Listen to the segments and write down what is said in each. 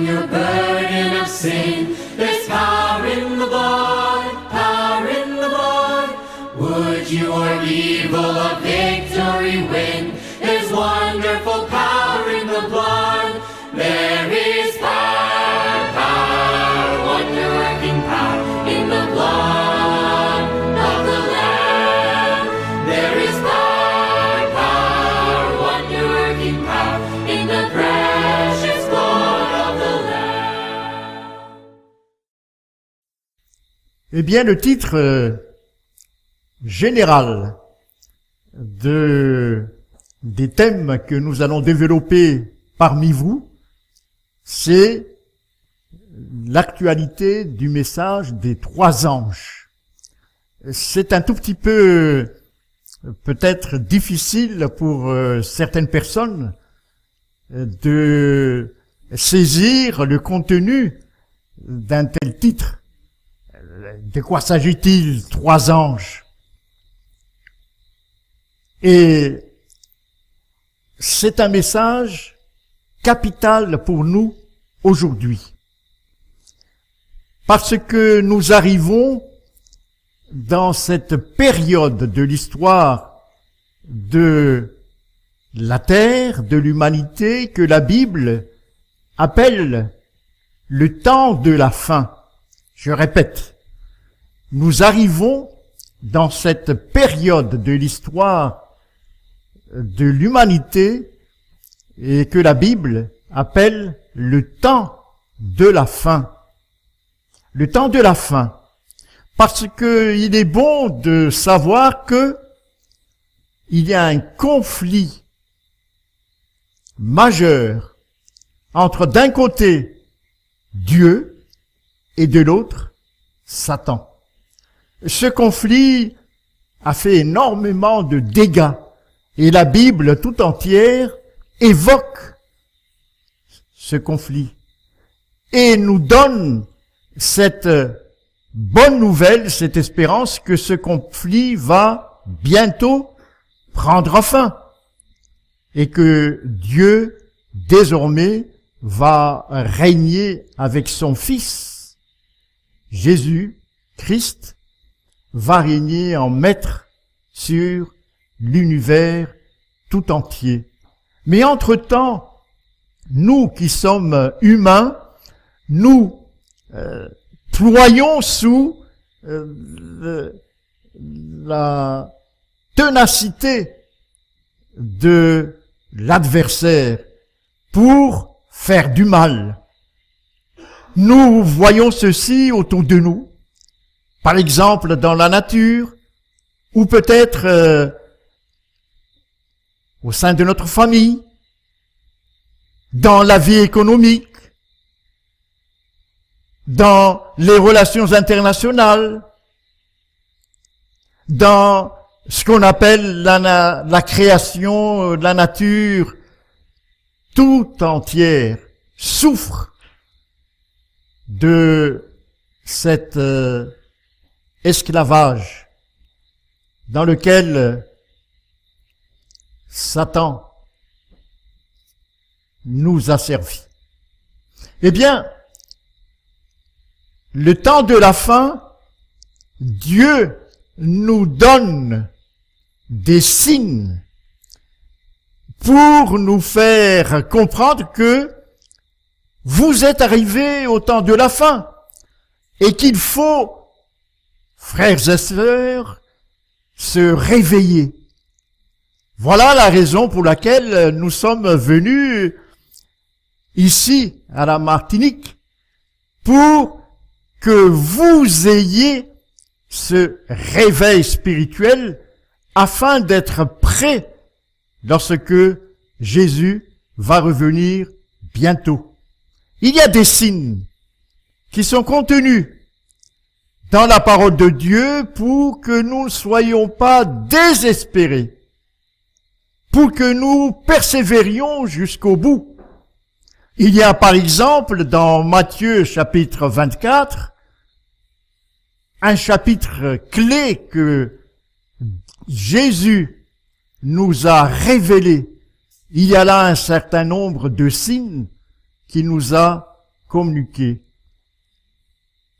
your burden of sin. There's power in the blood, power in the blood. Would you or evil a victory win? There's wonderful power in the blood. There is power, power, wonder-working power in the blood of the Lamb. There is power, power, wonder-working power in the precious blood of the Lamb. Eh bien, le titre général des thèmes que nous allons développer parmi vous, c'est l'actualité du message des 3 anges. C'est un tout petit peu peut-être difficile pour certaines personnes de saisir le contenu d'un tel titre. De quoi s'agit-il, 3 anges? Et c'est un message capital pour nous aujourd'hui. Parce que nous arrivons dans cette période de l'histoire de la terre, de l'humanité, que la Bible appelle le temps de la fin. Je répète, nous arrivons dans cette période de l'histoire de l'humanité et que la Bible appelle le temps de la fin. Le temps de la fin. Parce que il est bon de savoir que il y a un conflit majeur entre d'un côté Dieu et de l'autre Satan. Ce conflit a fait énormément de dégâts et la Bible tout entière évoque ce conflit et nous donne cette bonne nouvelle, cette espérance que ce conflit va bientôt prendre fin et que Dieu désormais va régner avec son Fils. Jésus, Christ, va régner en maître sur l'univers tout entier. Mais entre-temps, nous qui sommes humains, nous ployons sous la ténacité de l'adversaire pour faire du mal. Nous voyons ceci autour de nous, par exemple dans la nature, ou peut-être au sein de notre famille, dans la vie économique, dans les relations internationales, dans ce qu'on appelle la création, la nature, tout entière souffre de cet esclavage dans lequel Satan nous a servi. Eh bien, le temps de la fin, Dieu nous donne des signes pour nous faire comprendre que vous êtes arrivés au temps de la fin et qu'il faut, frères et sœurs, se réveiller. Voilà la raison pour laquelle nous sommes venus ici à la Martinique, pour que vous ayez ce réveil spirituel afin d'être prêts lorsque Jésus va revenir bientôt. Il y a des signes qui sont contenus dans la parole de Dieu pour que nous ne soyons pas désespérés, pour que nous persévérions jusqu'au bout. Il y a par exemple dans Matthieu chapitre 24, un chapitre clé que Jésus nous a révélé. Il y a là un certain nombre de signes qu'il nous a communiqué.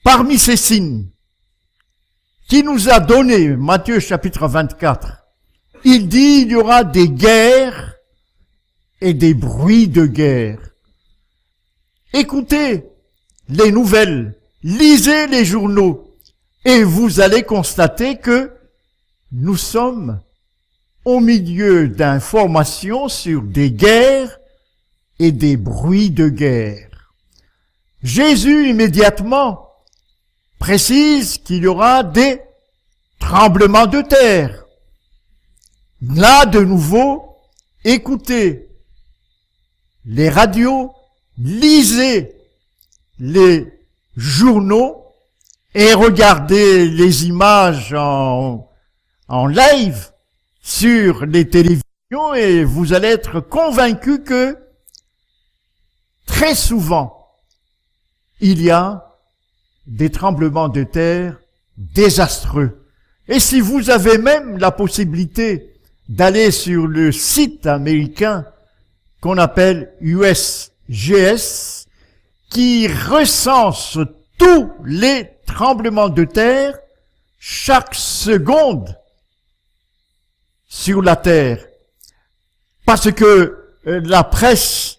Parmi ces signes qu'il nous a donnés, Matthieu chapitre 24, il dit il y aura des guerres et des bruits de guerre. Écoutez les nouvelles, lisez les journaux et vous allez constater que nous sommes au milieu d'informations sur des guerres et des bruits de guerre. Jésus immédiatement précise qu'il y aura des tremblements de terre. Là, de nouveau, écoutez les radios, lisez les journaux et regardez les images en live sur les télévisions et vous allez être convaincus que très souvent, il y a des tremblements de terre désastreux. Et si vous avez même la possibilité d'aller sur le site américain qu'on appelle USGS, qui recense tous les tremblements de terre chaque seconde sur la terre. Parce que la presse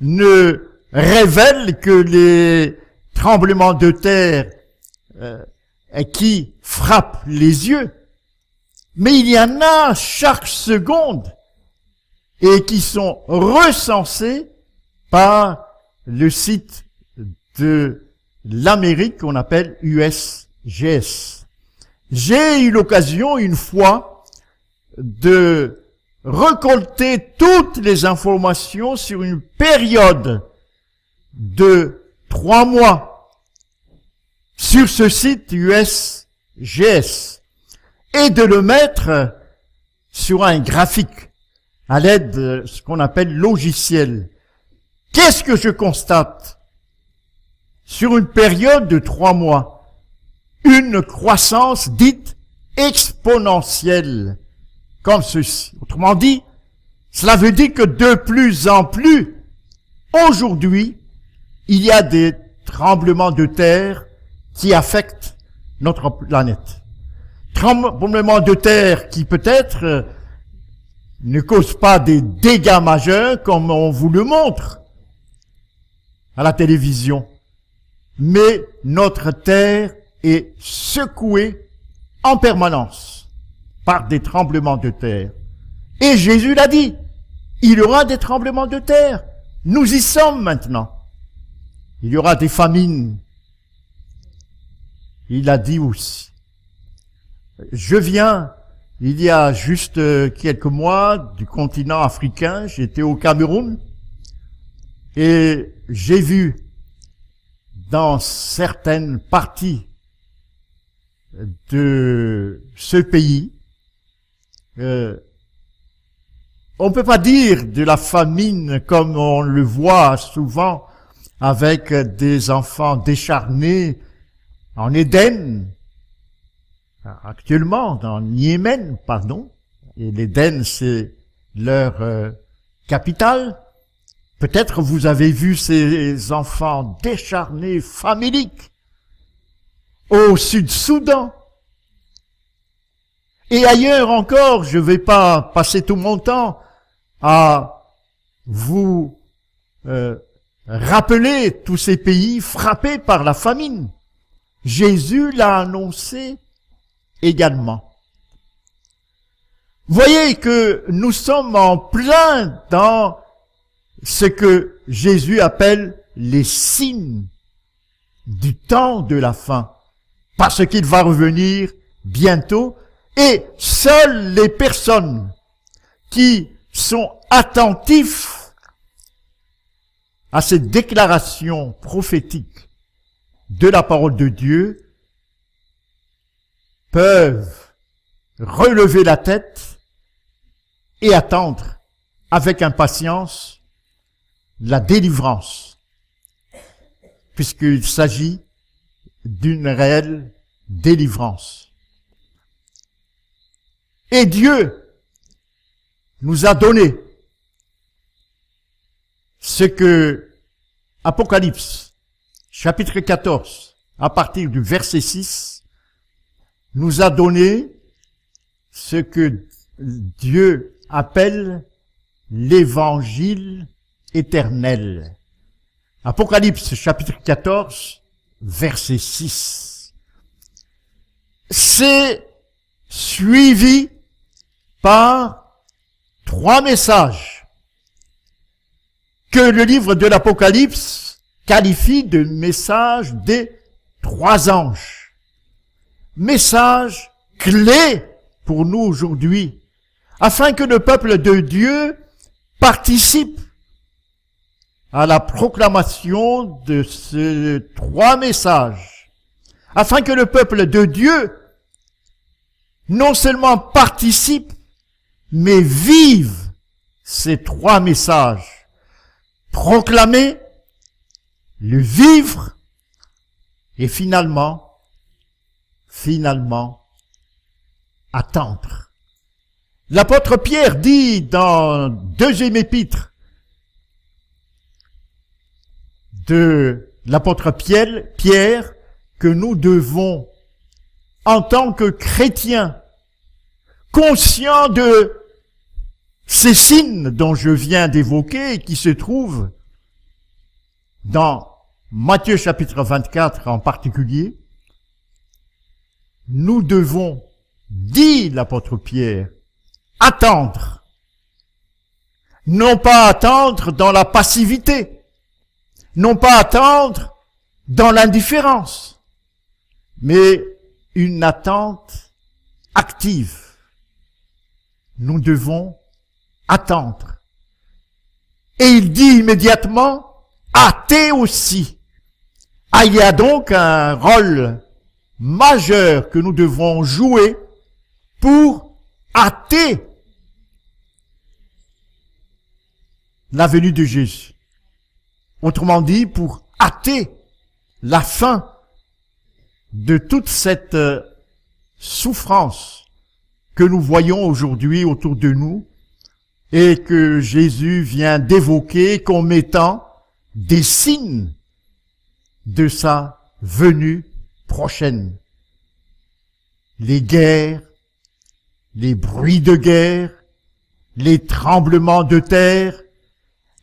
ne révèle que les tremblements de terre qui frappent les yeux, mais il y en a chaque seconde et qui sont recensés par le site de l'Amérique qu'on appelle USGS. J'ai eu l'occasion une fois de récolter toutes les informations sur une période de 3 mois sur ce site USGS et de le mettre sur un graphique à l'aide de ce qu'on appelle logiciel. Qu'est-ce que je constate? Sur une période de 3 mois, une croissance dite exponentielle, comme ceci. Autrement dit, cela veut dire que de plus en plus, aujourd'hui, il y a des tremblements de terre qui affectent notre planète. Tremblements de terre qui peut-être ne causent pas des dégâts majeurs comme on vous le montre à la télévision. Mais notre terre est secouée en permanence par des tremblements de terre. Et Jésus l'a dit, il y aura des tremblements de terre. Nous y sommes maintenant. Il y aura des famines. Il a dit aussi. Je viens, il y a juste quelques mois, du continent africain. J'étais au Cameroun et j'ai vu dans certaines parties de ce pays, on peut pas dire de la famine comme on le voit souvent avec des enfants décharnés en Éden, actuellement en Yémen, pardon, et l'Éden c'est leur capitale. Peut-être vous avez vu ces enfants décharnés, faméliques, au Sud-Soudan. Et ailleurs encore, je ne vais pas passer tout mon temps à vous rappeler tous ces pays frappés par la famine. Jésus l'a annoncé également. Voyez que nous sommes en plein dans ce que Jésus appelle les signes du temps de la fin, parce qu'il va revenir bientôt, et seules les personnes qui sont attentifs à cette déclaration prophétique de la parole de Dieu peuvent relever la tête et attendre avec impatience la délivrance, puisqu'il s'agit d'une réelle délivrance. Et Dieu nous a donné ce que Apocalypse chapitre 14, à partir du verset 6, nous a donné ce que Dieu appelle l'évangile éternel. Apocalypse chapitre 14, verset 6. C'est suivi par 3 messages que le livre de l'Apocalypse qualifie de messages des 3 anges. Message clé pour nous aujourd'hui, afin que le peuple de Dieu participe à la proclamation de ces 3 messages, afin que le peuple de Dieu non seulement participe, mais vive ces 3 messages. Proclamer, le vivre, et finalement, attendre. L'apôtre Pierre dit dans 2e épître de l'apôtre Pierre que nous devons, en tant que chrétiens, conscients de ces signes dont je viens d'évoquer et qui se trouvent dans Matthieu chapitre 24 en particulier, nous devons, dit l'apôtre Pierre, attendre. Non pas attendre dans la passivité, non pas attendre dans l'indifférence, mais une attente active. Nous devons attendre. Et il dit immédiatement, hâtez aussi. Ah, il y a donc un rôle majeur que nous devons jouer pour hâter la venue de Jésus. Autrement dit, pour hâter la fin de toute cette souffrance que nous voyons aujourd'hui autour de nous et que Jésus vient d'évoquer comme étant des signes de sa venue prochaine. Les guerres, les bruits de guerre, les tremblements de terre,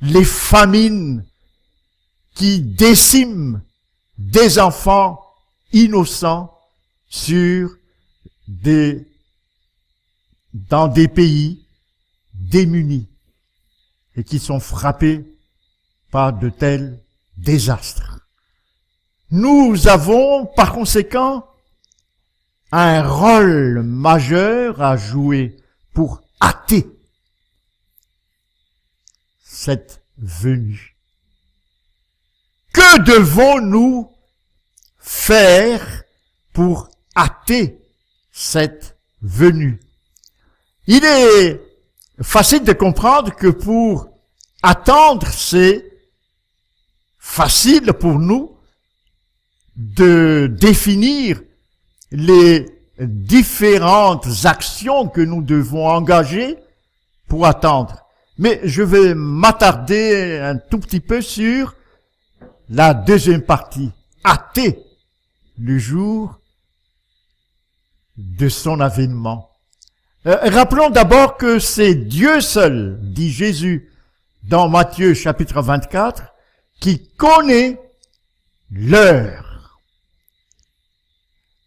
les famines qui déciment des enfants innocents dans des pays démunis et qui sont frappés par de tels désastres. Nous avons par conséquent un rôle majeur à jouer pour hâter cette venue. Que devons-nous faire pour hâter cette venue? Il est facile de comprendre que pour attendre, c'est facile pour nous de définir les différentes actions que nous devons engager pour attendre. Mais je vais m'attarder un tout petit peu sur la deuxième partie. Hâter le jour de son avènement. Rappelons d'abord que c'est Dieu seul, dit Jésus dans Matthieu chapitre 24, qui connaît l'heure.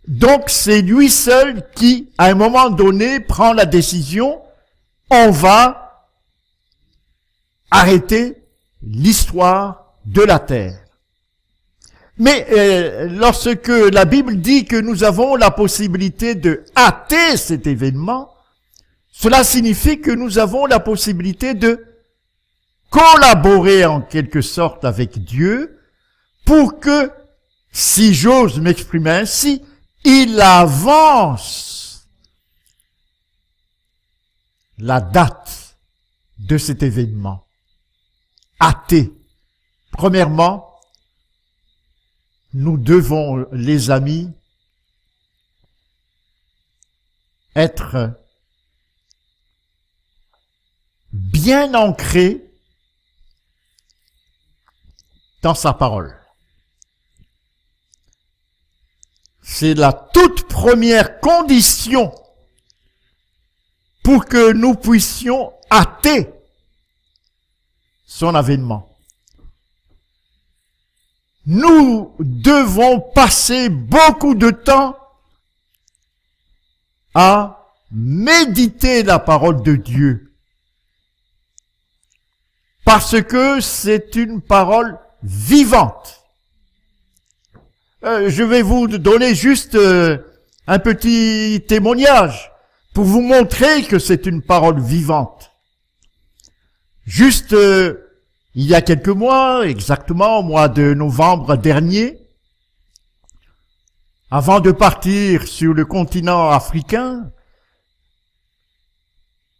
Donc c'est lui seul qui, à un moment donné, prend la décision, on va arrêter l'histoire de la terre. Mais lorsque la Bible dit que nous avons la possibilité de hâter cet événement, cela signifie que nous avons la possibilité de collaborer en quelque sorte avec Dieu pour que, si j'ose m'exprimer ainsi, il avance la date de cet événement. Hâter. Premièrement, nous devons, les amis, être bien ancrés dans sa parole. c'est la toute première condition pour que nous puissions hâter son avènement. Nous devons passer beaucoup de temps à méditer la parole de Dieu. Parce que c'est une parole vivante. Je vais vous donner juste un petit témoignage pour vous montrer que c'est une parole vivante. Juste il y a quelques mois, exactement au mois de novembre dernier, avant de partir sur le continent africain,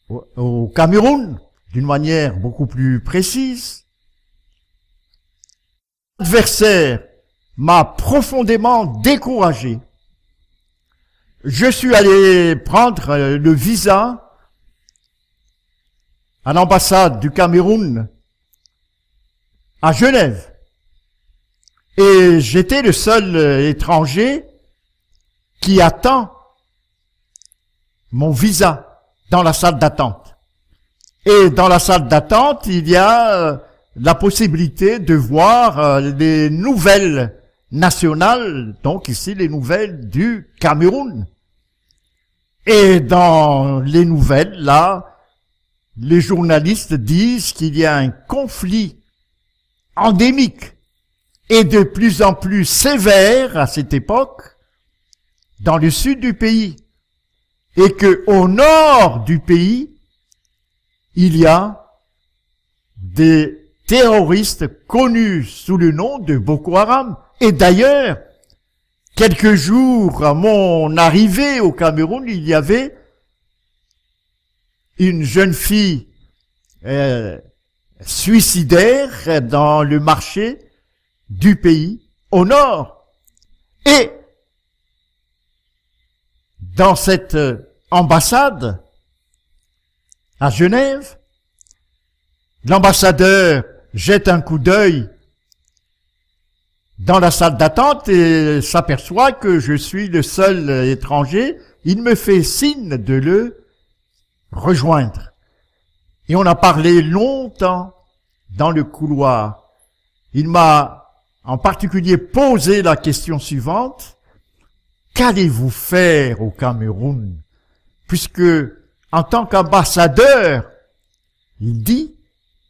au Cameroun, d'une manière beaucoup plus précise, l'adversaire m'a profondément découragé. Je suis allé prendre le visa à l'ambassade du Cameroun à Genève. Et j'étais le seul étranger qui attend mon visa dans la salle d'attente. Et dans la salle d'attente, il y a la possibilité de voir les nouvelles nationales, donc ici les nouvelles du Cameroun. Et dans les nouvelles, là, les journalistes disent qu'il y a un conflit endémique et de plus en plus sévère à cette époque dans le sud du pays. Et que au nord du pays, il y a des terroristes connus sous le nom de Boko Haram. Et d'ailleurs, quelques jours à mon arrivée au Cameroun, il y avait une jeune fille suicidaire dans le marché du pays au nord. Et dans cette ambassade à Genève, l'ambassadeur jette un coup d'œil dans la salle d'attente et s'aperçoit que je suis le seul étranger. Il me fait signe de le rejoindre. Et on a parlé longtemps dans le couloir. Il m'a en particulier posé la question suivante. Qu'allez-vous faire au Cameroun? Puisque, en tant qu'ambassadeur, il dit,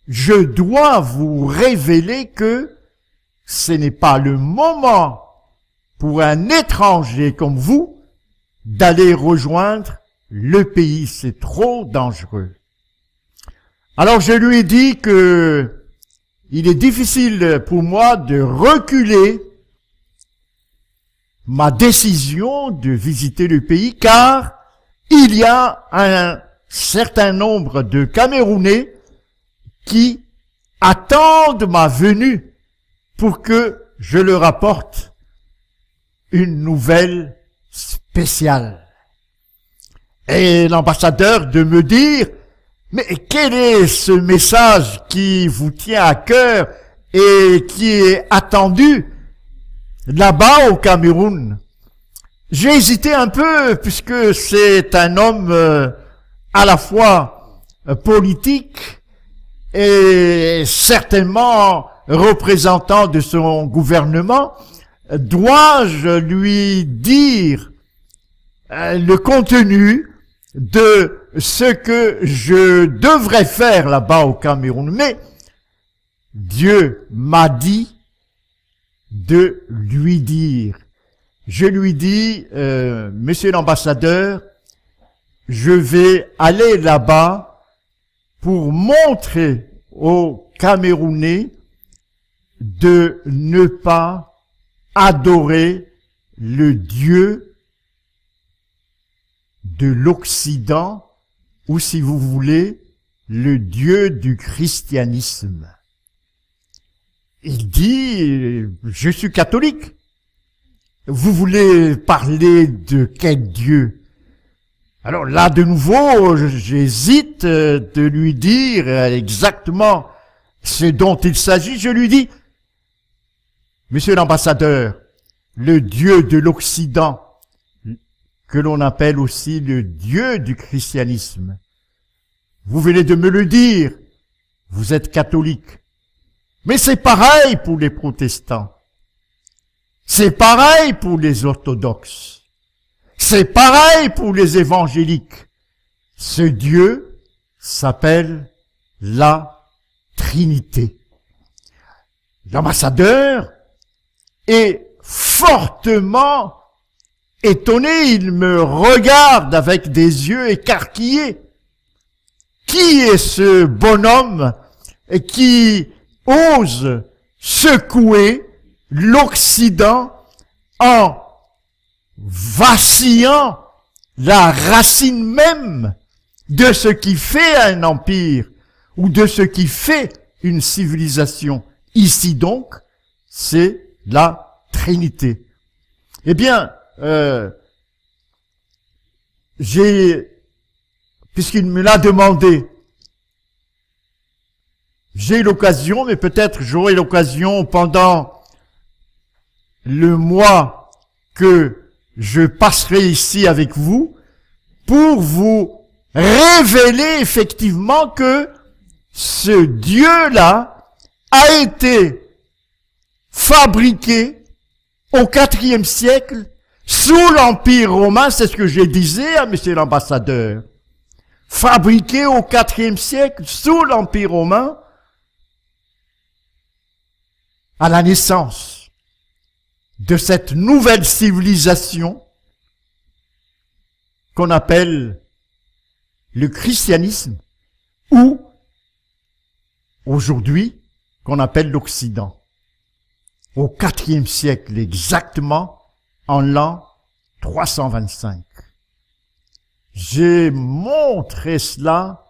je dois vous révéler que ce n'est pas le moment pour un étranger comme vous d'aller rejoindre le pays. C'est trop dangereux. Alors je lui ai dit que il est difficile pour moi de reculer ma décision de visiter le pays, car il y a un certain nombre de Camerounais qui attendent ma venue pour que je leur apporte une nouvelle spéciale. Et l'ambassadeur de me dire, mais quel est ce message qui vous tient à cœur et qui est attendu là-bas au Cameroun? J'ai hésité un peu puisque c'est un homme à la fois politique et certainement représentant de son gouvernement. Dois-je lui dire le contenu de ce que je devrais faire là-bas au Cameroun? Mais Dieu m'a dit de lui dire. Je lui dis, monsieur l'ambassadeur, je vais aller là-bas pour montrer aux Camerounais de ne pas adorer le Dieu de l'Occident, ou si vous voulez, le Dieu du christianisme. Il dit, je suis catholique. Vous voulez parler de quel Dieu? Alors là, de nouveau, j'hésite de lui dire exactement ce dont il s'agit. Je lui dis, monsieur l'ambassadeur, le Dieu de l'Occident, que l'on appelle aussi le Dieu du christianisme. Vous venez de me le dire, vous êtes catholique. Mais c'est pareil pour les protestants. C'est pareil pour les orthodoxes. C'est pareil pour les évangéliques. Ce Dieu s'appelle la Trinité. L'ambassadeur est fortement étonné, il me regarde avec des yeux écarquillés. Qui est ce bonhomme qui ose secouer l'Occident en vacillant la racine même de ce qui fait un empire ou de ce qui fait une civilisation? Ici donc, c'est la Trinité. Eh bien, puisqu'il me l'a demandé, j'ai l'occasion, mais peut-être j'aurai l'occasion pendant le mois que je passerai ici avec vous, pour vous révéler effectivement que ce Dieu-là a été fabriqué au IVe siècle sous l'Empire romain, c'est ce que je disais à monsieur l'ambassadeur. Fabriqué au IVe siècle sous l'Empire romain, à la naissance de cette nouvelle civilisation qu'on appelle le christianisme, ou aujourd'hui qu'on appelle l'Occident. Au IVe siècle exactement, en l'an 325. J'ai montré cela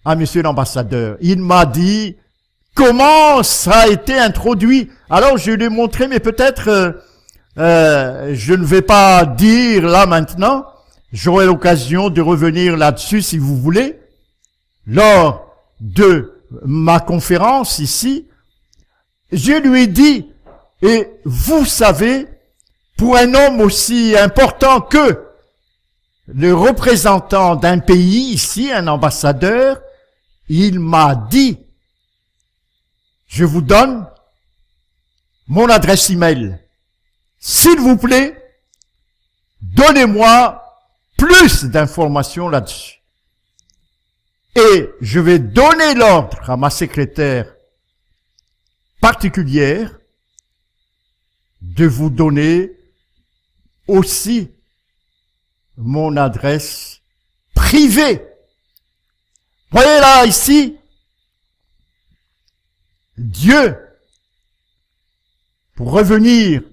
à monsieur l'ambassadeur. Il m'a dit comment ça a été introduit. Alors je lui ai montré, mais peut-être je ne vais pas dire là maintenant. J'aurai l'occasion de revenir là-dessus si vous voulez. Lors de ma conférence ici, je lui ai dit, et vous savez, pour un homme aussi important que le représentant d'un pays ici, un ambassadeur, il m'a dit, je vous donne mon adresse email. S'il vous plaît, donnez-moi plus d'informations là-dessus. Et je vais donner l'ordre à ma secrétaire particulière de vous donner aussi mon adresse privée. Voyez là, ici, Dieu, pour revenir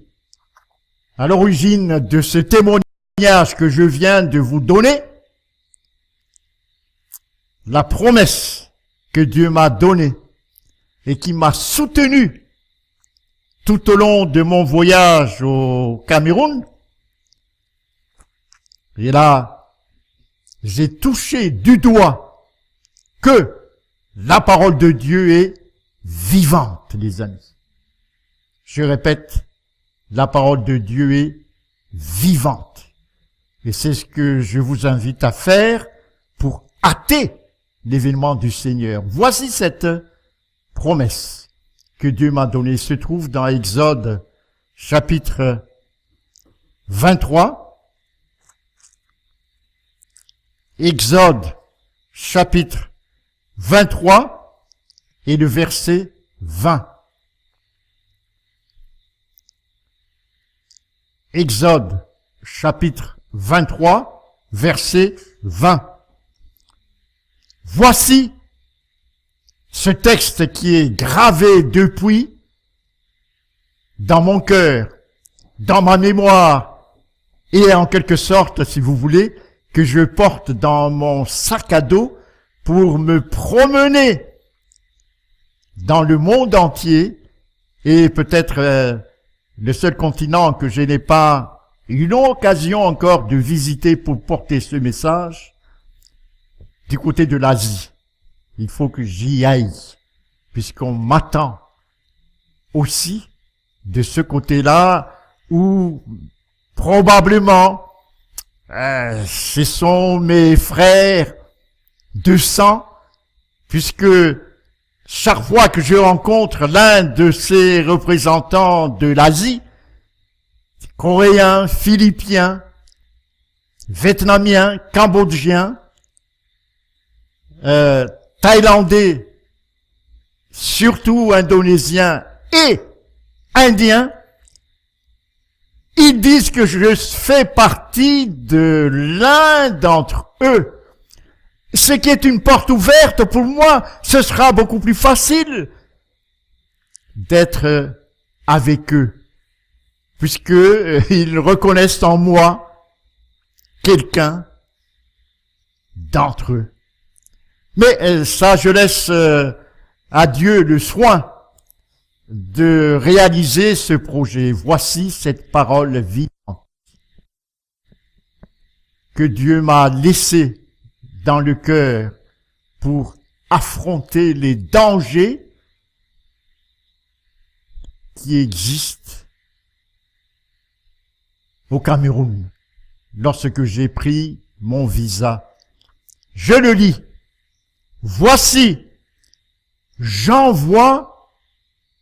à l'origine de ce témoignage que je viens de vous donner, la promesse que Dieu m'a donnée et qui m'a soutenu tout au long de mon voyage au Cameroun. Et là, j'ai touché du doigt que la parole de Dieu est vivante, les amis. Je répète, la parole de Dieu est vivante. Et c'est ce que je vous invite à faire pour hâter l'événement du Seigneur. Voici cette promesse que Dieu m'a donnée. Se trouve dans Exode chapitre 23. Exode chapitre 23 et le verset 20. Exode chapitre 23, verset 20. Voici ce texte qui est gravé depuis dans mon cœur, dans ma mémoire, et en quelque sorte, si vous voulez, que je porte dans mon sac à dos pour me promener dans le monde entier, et peut-être le seul continent que je n'ai pas eu l'occasion encore de visiter pour porter ce message, du côté de l'Asie. Il faut que j'y aille, puisqu'on m'attend aussi de ce côté-là où probablement ce sont mes frères de sang, puisque chaque fois que je rencontre l'un de ces représentants de l'Asie, coréens, philippiens, vietnamiens, cambodgiens, thaïlandais, surtout indonésiens et indiens, ils disent que je fais partie de l'un d'entre eux. Ce qui est une porte ouverte pour moi, ce sera beaucoup plus facile d'être avec eux, puisque ils reconnaissent en moi quelqu'un d'entre eux. Mais ça, je laisse à Dieu le soin de réaliser ce projet. Voici cette parole vivante que Dieu m'a laissée dans le cœur pour affronter les dangers qui existent au Cameroun lorsque j'ai pris mon visa. Je le lis. Voici, j'envoie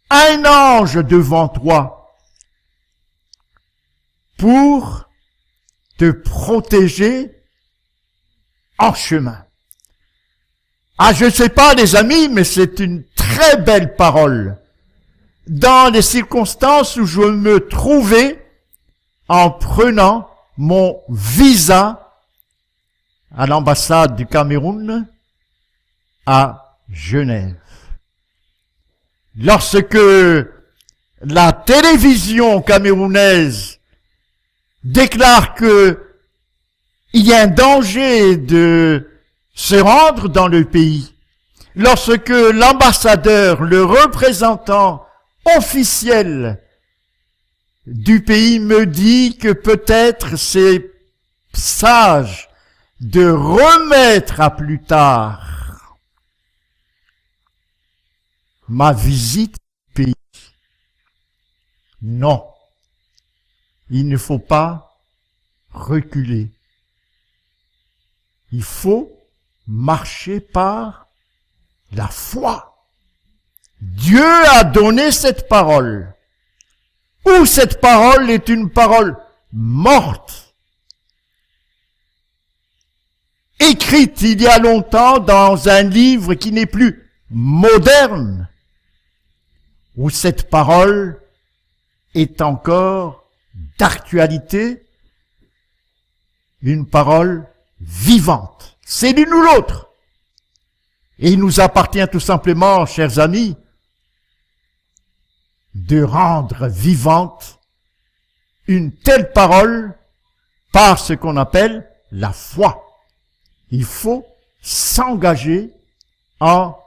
un ange devant toi pour te protéger en chemin. Ah, je ne sais pas, les amis, mais c'est une très belle parole. Dans les circonstances où je me trouvais en prenant mon visa à l'ambassade du Cameroun à Genève. Lorsque la télévision camerounaise déclare que il y a un danger de se rendre dans le pays, lorsque l'ambassadeur, le représentant officiel du pays me dit que peut-être c'est sage de remettre à plus tard ma visite au pays. Non, il ne faut pas reculer. Il faut marcher par la foi. Dieu a donné cette parole. Ou cette parole est une parole morte, écrite il y a longtemps dans un livre qui n'est plus moderne, ou cette parole est encore d'actualité, une parole vivante. C'est l'une ou l'autre. Et il nous appartient tout simplement, chers amis, de rendre vivante une telle parole par ce qu'on appelle la foi. Il faut s'engager en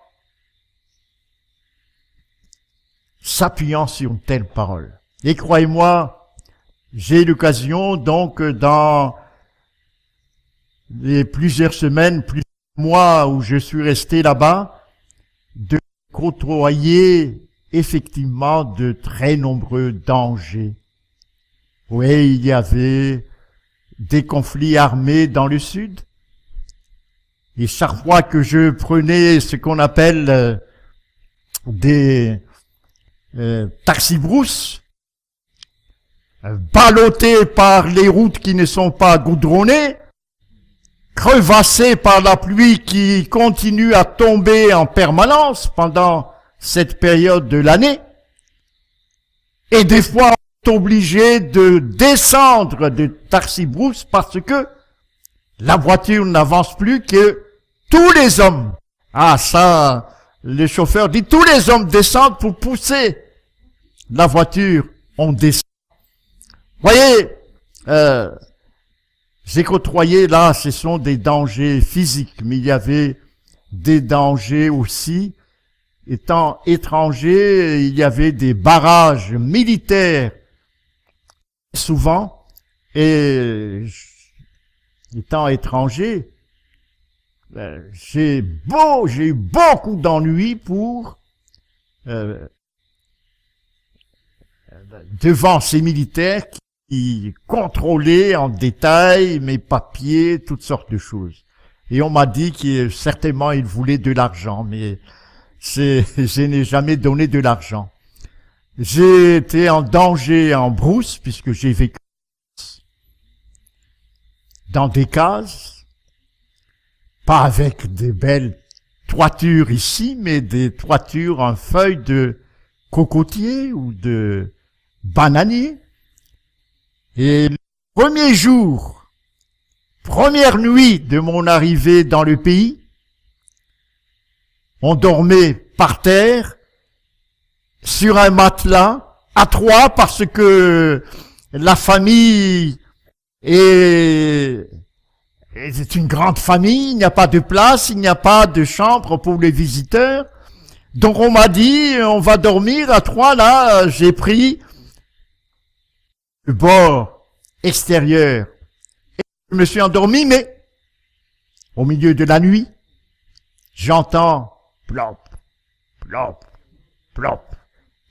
s'appuyant sur une telle parole. Et croyez-moi, j'ai eu l'occasion donc dans les plusieurs semaines, plusieurs mois où je suis resté là-bas, de côtoyer effectivement de très nombreux dangers. Oui, il y avait des conflits armés dans le sud. Et chaque fois que je prenais ce qu'on appelle des taxibrousses, ballottés par les routes qui ne sont pas goudronnées, crevassés par la pluie qui continue à tomber en permanence pendant cette période de l'année, et des fois on est obligé de descendre de taxibrousse parce que la voiture n'avance plus, que tous les hommes, ah ça, le chauffeur dit, tous les hommes descendent pour pousser la voiture, on descend. Voyez, j'ai côtoyé là, ce sont des dangers physiques, mais il y avait des dangers aussi. Étant étranger, il y avait des barrages militaires souvent, et étant étranger, j'ai eu beaucoup d'ennuis pour devant ces militaires qui contrôlaient en détail mes papiers, toutes sortes de choses. Et on m'a dit que certainement ils voulaient de l'argent, mais je n'ai jamais donné de l'argent. J'ai été en danger en brousse, puisque j'ai vécu dans des cases, pas avec des belles toitures ici, mais des toitures en feuilles de cocotier ou de bananier. Et le premier jour, première nuit de mon arrivée dans le pays, on dormait par terre, sur un matelas, à trois, parce que la famille c'est une grande famille, il n'y a pas de place, il n'y a pas de chambre pour les visiteurs. Donc on m'a dit, on va dormir à trois, là, j'ai pris le bord extérieur. Et je me suis endormi, mais au milieu de la nuit, j'entends plop, plop, plop.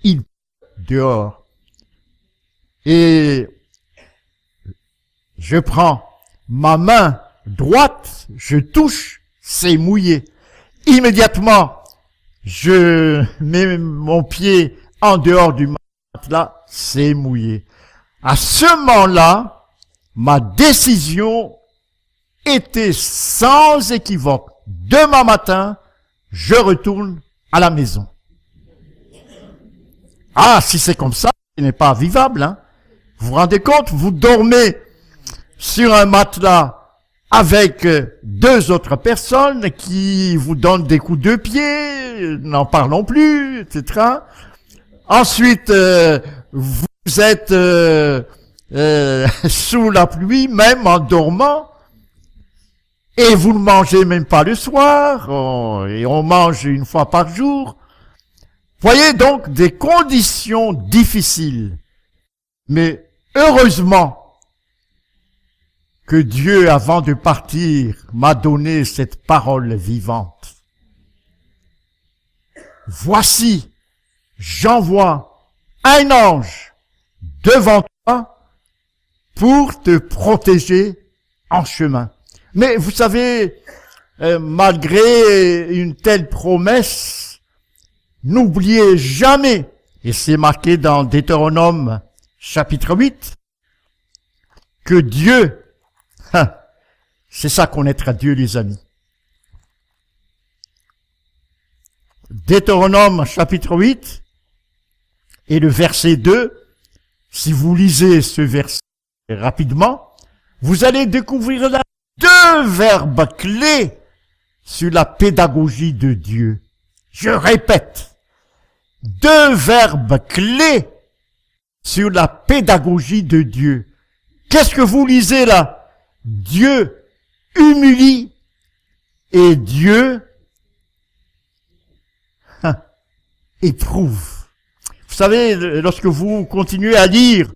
Il dehors. Et je prends ma main droite, je touche, c'est mouillé. Immédiatement, je mets mon pied en dehors du matelas, c'est mouillé. À ce moment-là, ma décision était sans équivoque. Demain matin, je retourne à la maison. Ah, si c'est comme ça, ce n'est pas vivable, hein. Vous vous rendez compte, vous dormez sur un matelas avec deux autres personnes qui vous donnent des coups de pied, n'en parlons plus, etc. Ensuite, vous êtes sous la pluie, même en dormant, et vous ne mangez même pas le soir, et on mange une fois par jour. Voyez donc des conditions difficiles. Mais heureusement que Dieu, avant de partir, m'a donné cette parole vivante. Voici, j'envoie un ange devant toi pour te protéger en chemin. Mais vous savez, malgré une telle promesse, n'oubliez jamais, et c'est marqué dans Deutéronome chapitre 8, que Dieu, c'est ça connaître à Dieu, les amis. Deutéronome chapitre 8 et le verset 2, si vous lisez ce verset rapidement, vous allez découvrir là deux verbes clés sur la pédagogie de Dieu. Je répète, deux verbes clés sur la pédagogie de Dieu. Qu'est-ce que vous lisez là? Dieu humilie et Dieu éprouve. Vous savez, lorsque vous continuez à lire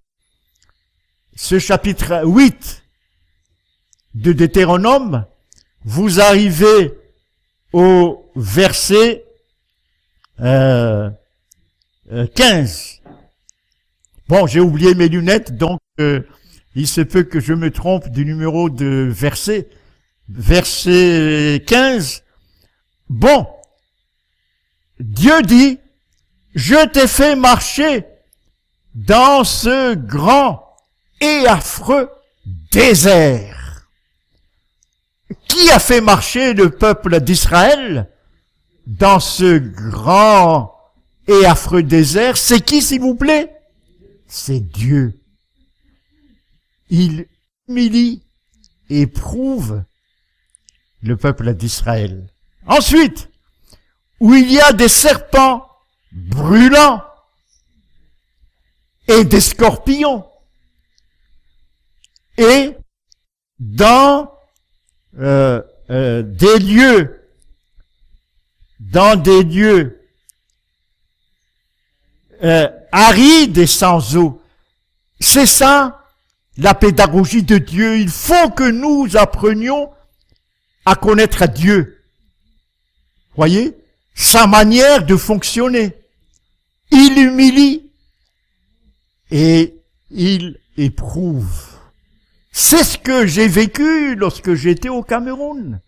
ce chapitre 8 de Deutéronome, vous arrivez au verset 15. Bon, j'ai oublié mes lunettes, donc il se peut que je me trompe du numéro de verset. Verset 15. Bon, Dieu dit, je t'ai fait marcher dans ce grand et affreux désert. Qui a fait marcher le peuple d'Israël dans ce grand et affreux désert? C'est qui, s'il vous plaît? C'est Dieu. Il humilie et éprouve le peuple d'Israël. Ensuite, où il y a des serpents brûlants et des scorpions, et dans des lieux arides et sans eau. C'est ça la pédagogie de Dieu. Il faut que nous apprenions à connaître Dieu. Voyez, sa manière de fonctionner. Il humilie et il éprouve. C'est ce que j'ai vécu lorsque j'étais au Cameroun.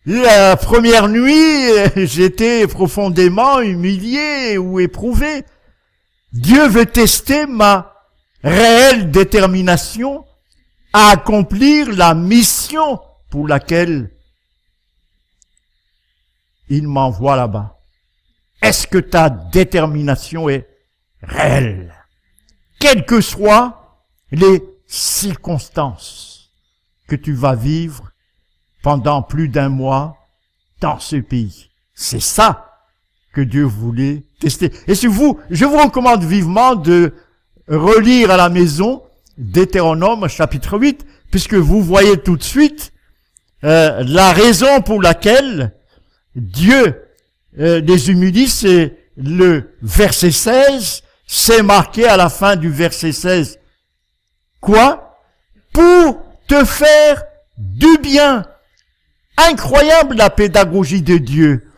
La première nuit, j'étais profondément humilié ou éprouvé. Dieu veut tester ma réelle détermination à accomplir la mission pour laquelle il m'envoie là-bas. Est-ce que ta détermination est réelle? Quelles que soient les circonstances que tu vas vivre pendant plus d'un mois dans ce pays. C'est ça que Dieu voulait tester. Et je vous recommande vivement de relire à la maison Deutéronome chapitre 8, puisque vous voyez tout de suite la raison pour laquelle Dieu les humilie, c'est le verset 16, c'est marqué à la fin du verset 16. Quoi? Pour te faire du bien. Incroyable la pédagogie de Dieu.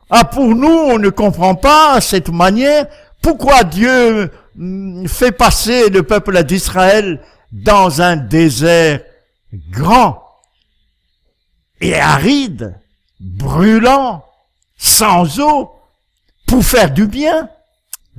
Ah, pour nous, on ne comprend pas cette manière. Pourquoi Dieu fait passer le peuple d'Israël dans un désert grand et aride, brûlant, sans eau, pour faire du bien?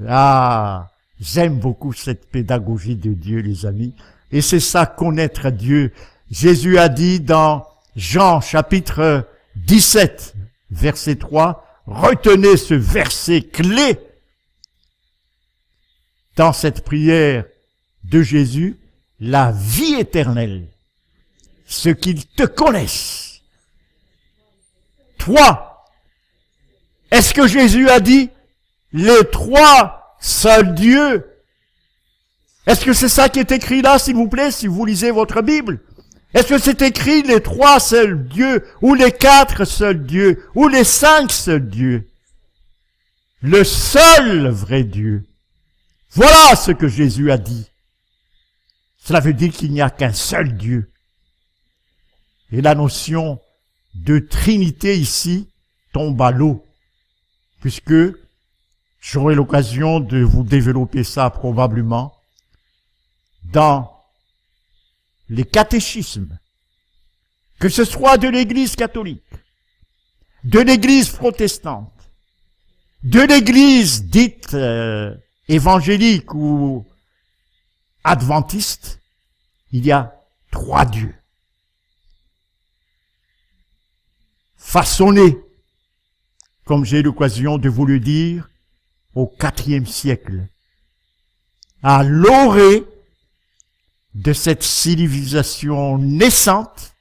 Ah, j'aime beaucoup cette pédagogie de Dieu, les amis. Et c'est ça, connaître Dieu. Jésus a dit dans Jean chapitre 17, verset 3, retenez ce verset clé dans cette prière de Jésus, la vie éternelle, ce qu'ils te connaissent. Toi, est-ce que Jésus a dit les trois seuls dieux? Est-ce que c'est ça qui est écrit là, s'il vous plaît, si vous lisez votre Bible? Est-ce que c'est écrit les trois seuls dieux, ou les quatre seuls dieux, ou les cinq seuls dieux? Le seul vrai Dieu. Voilà ce que Jésus a dit. Cela veut dire qu'il n'y a qu'un seul Dieu. Et la notion de Trinité ici tombe à l'eau, puisque j'aurai l'occasion de vous développer ça probablement dans les catéchismes, que ce soit de l'Église catholique, de l'Église protestante, de l'Église dite évangélique ou adventiste, il y a trois dieux. Façonnés, comme j'ai l'occasion de vous le dire, au IVe siècle, à l'orée de cette civilisation naissante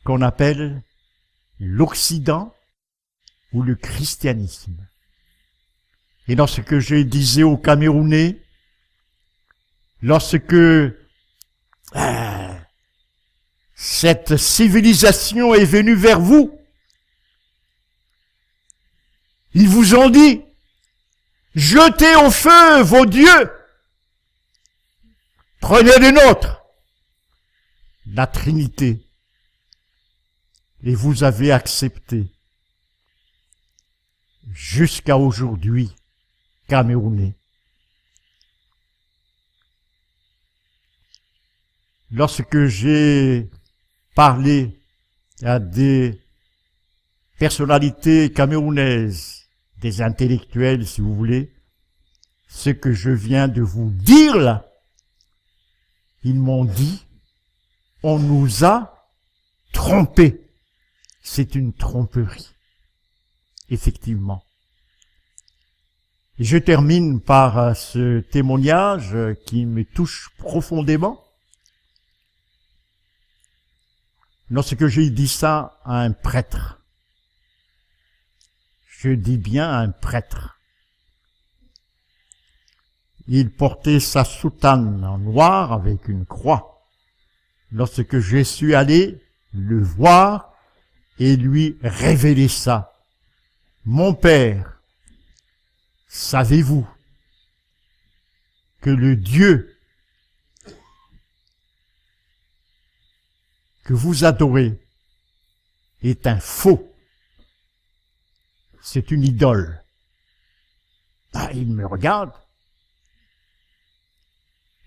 qu'on appelle l'Occident ou le christianisme. Et lorsque je disais aux Camerounais, lorsque cette civilisation est venue vers vous, ils vous ont dit, jetez au feu vos dieux, prenez le nôtre, la Trinité, et vous avez accepté. Jusqu'à aujourd'hui, Camerounais. Lorsque j'ai parlé à des personnalités camerounaises, des intellectuels si vous voulez, ce que je viens de vous dire là, ils m'ont dit, on nous a trompés. C'est une tromperie. Effectivement. Et je termine par ce témoignage qui me touche profondément. Lorsque j'ai dit ça à un prêtre, je dis bien un prêtre. Il portait sa soutane en noir avec une croix. Lorsque je suis allé le voir et lui révéler ça, mon père, savez-vous que le Dieu que vous adorez est un faux? C'est une idole. Ah, il me regarde.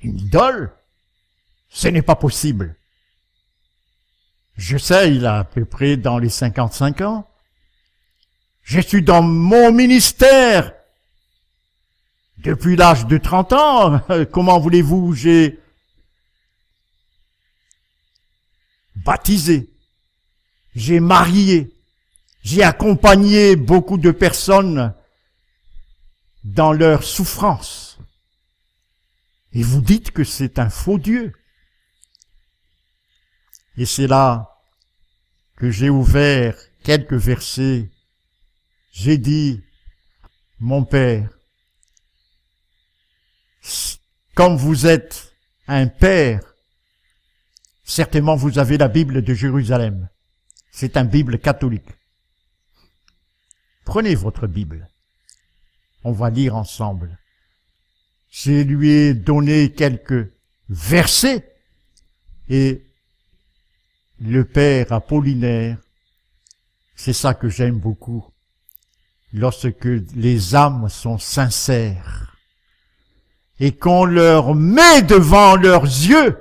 Une idole? Ce n'est pas possible. Je sais, il a à peu près dans les 55 ans. Je suis dans mon ministère depuis l'âge de 30 ans. Comment voulez-vous, j'ai baptisé, j'ai marié, j'ai accompagné beaucoup de personnes dans leur souffrance. Et vous dites que c'est un faux Dieu. Et c'est là que j'ai ouvert quelques versets. J'ai dit, mon Père, comme vous êtes un Père, certainement vous avez la Bible de Jérusalem. C'est une Bible catholique. Prenez votre Bible. On va lire ensemble. Je lui ai donné quelques versets et le Père Apollinaire, c'est ça que j'aime beaucoup, lorsque les âmes sont sincères et qu'on leur met devant leurs yeux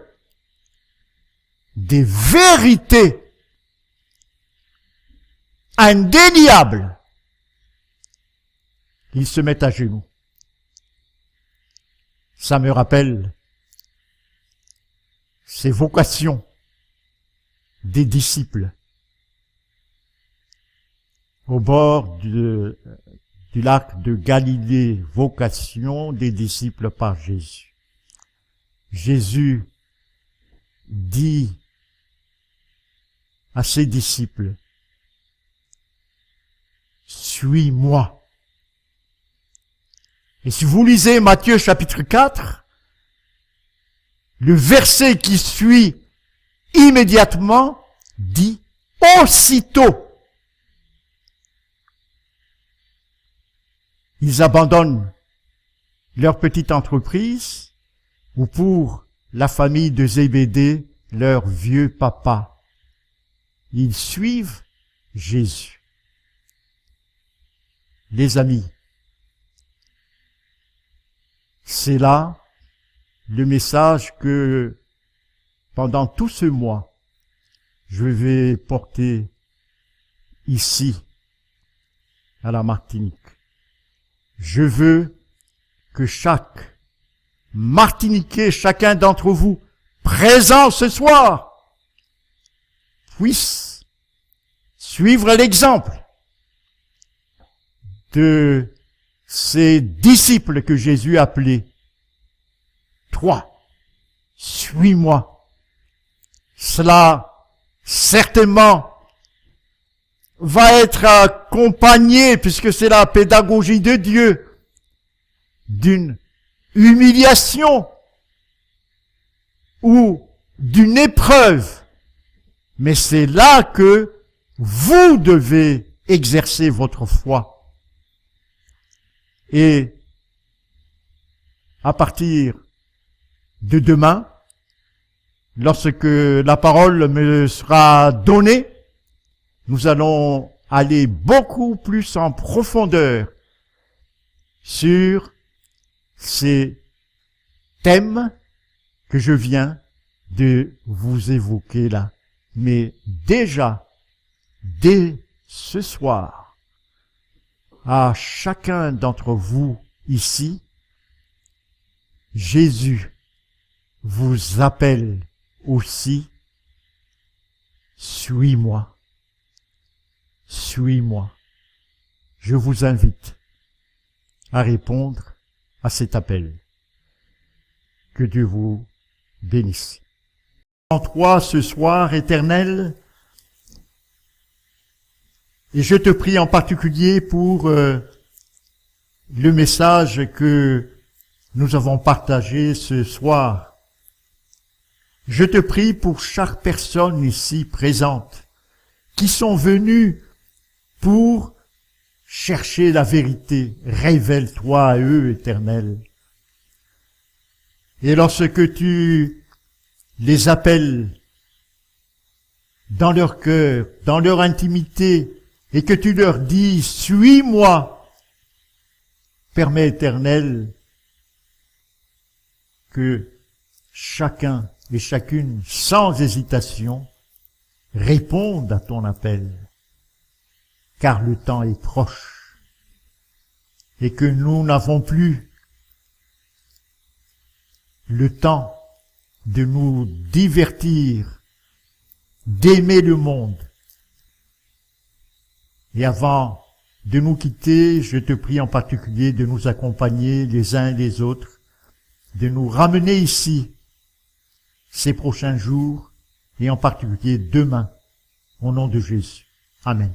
des vérités indéniables, ils se mettent à genoux. Ça me rappelle ces vocations des disciples au bord du lac de Galilée, vocation des disciples par Jésus. Jésus dit à ses disciples, suis-moi. Et si vous lisez Matthieu chapitre 4, le verset qui suit immédiatement dit aussitôt. Ils abandonnent leur petite entreprise ou pour la famille de Zébédée, leur vieux papa. Ils suivent Jésus. Les amis, c'est là le message que pendant tout ce mois, je vais porter ici, à la Martinique. Je veux que chaque Martiniquais, chacun d'entre vous, présent ce soir, puisse suivre l'exemple de ces disciples que Jésus appelait. 3. Suis-moi. Cela, certainement, va être accompagné, puisque c'est la pédagogie de Dieu, d'une humiliation ou d'une épreuve. Mais c'est là que vous devez exercer votre foi. Et à partir de demain, lorsque la parole me sera donnée, nous allons aller beaucoup plus en profondeur sur ces thèmes que je viens de vous évoquer là. Mais déjà, dès ce soir, à chacun d'entre vous ici, Jésus vous appelle aussi, suis-moi. Suis-moi. Je vous invite à répondre à cet appel. Que Dieu vous bénisse. En toi ce soir, Éternel, et je te prie en particulier pour le message que nous avons partagé ce soir. Je te prie pour chaque personne ici présente qui sont venues pour chercher la vérité. Révèle-toi à eux, Éternel. Et lorsque tu les appelles dans leur cœur, dans leur intimité, et que tu leur dis, suis-moi, permets, Éternel, que chacun et chacune, sans hésitation, répondent à ton appel, car le temps est proche et que nous n'avons plus le temps de nous divertir, d'aimer le monde. Et avant de nous quitter, je te prie en particulier de nous accompagner les uns et les autres, de nous ramener ici ces prochains jours et en particulier demain, au nom de Jésus. Amen.